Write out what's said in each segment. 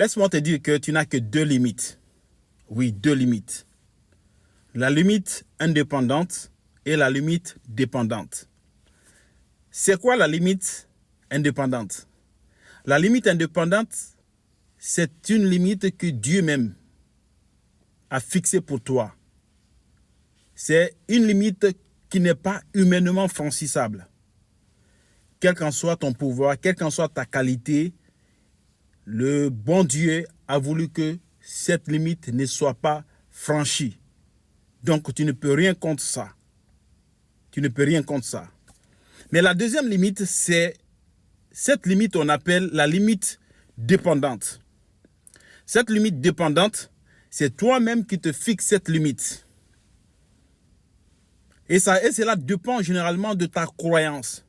Laisse-moi te dire que tu n'as que deux limites. Oui, deux limites. La limite indépendante et la limite dépendante. C'est quoi la limite indépendante? La limite indépendante, c'est une limite que Dieu même a fixée pour toi. C'est une limite qui n'est pas humainement franchissable. Quel qu'en soit ton pouvoir, quelle qu'en soit ta qualité, le bon Dieu a voulu que cette limite ne soit pas franchie. Donc, tu ne peux rien contre ça. Tu ne peux rien contre ça. Mais la deuxième limite, c'est cette limite, on appelle la limite dépendante. Cette limite dépendante, c'est toi-même qui te fixes cette limite. Et cela dépend généralement de ta croyance.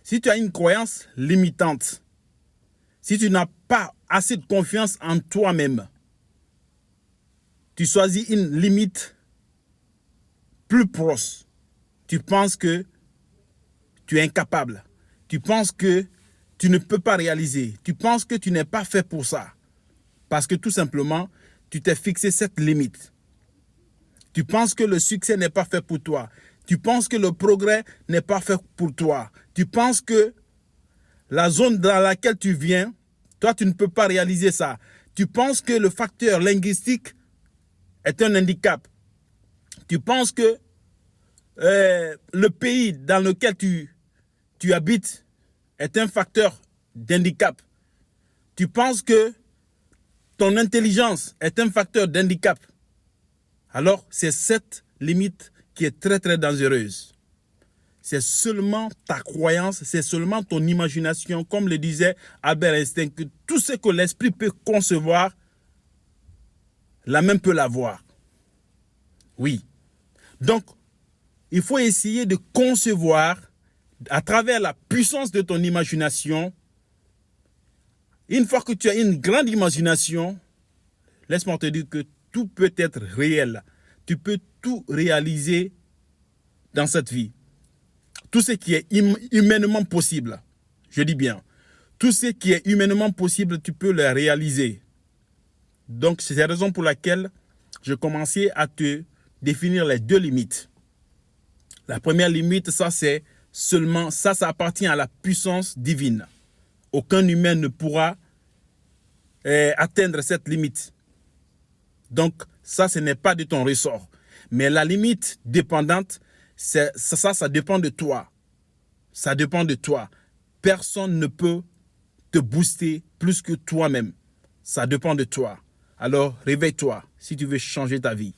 Si tu as une croyance limitante, si tu n'as pas assez de confiance en toi-même, tu choisis une limite plus proche. Tu penses que tu es incapable. Tu penses que tu ne peux pas réaliser. Tu penses que tu n'es pas fait pour ça. Parce que tout simplement, tu t'es fixé cette limite. Tu penses que le succès n'est pas fait pour toi. Tu penses que le progrès n'est pas fait pour toi. Tu penses que la zone dans laquelle tu viens, toi, tu ne peux pas réaliser ça. Tu penses que le facteur linguistique est un handicap. Tu penses que le pays dans lequel tu habites est un facteur d'handicap. Tu penses que ton intelligence est un facteur d'handicap. Alors, c'est cette limite qui est très, très dangereuse. C'est seulement ta croyance, c'est seulement ton imagination, comme le disait Albert Einstein, que tout ce que l'esprit peut concevoir, la main peut l'avoir. Oui. Donc, il faut essayer de concevoir, à travers la puissance de ton imagination, une fois que tu as une grande imagination, laisse-moi te dire que tout peut être réel. Tu peux tout réaliser dans cette vie. Tout ce qui est humainement possible, je dis bien, tout ce qui est humainement possible, tu peux le réaliser. Donc, c'est la raison pour laquelle je commençais à te définir les deux limites. La première limite, ça appartient à la puissance divine. Aucun humain ne pourra atteindre cette limite. Donc, ça, ce n'est pas de ton ressort. Mais la limite dépendante, ça dépend de toi. Ça dépend de toi. Personne ne peut te booster plus que toi-même. Ça dépend de toi. Alors, réveille-toi si tu veux changer ta vie.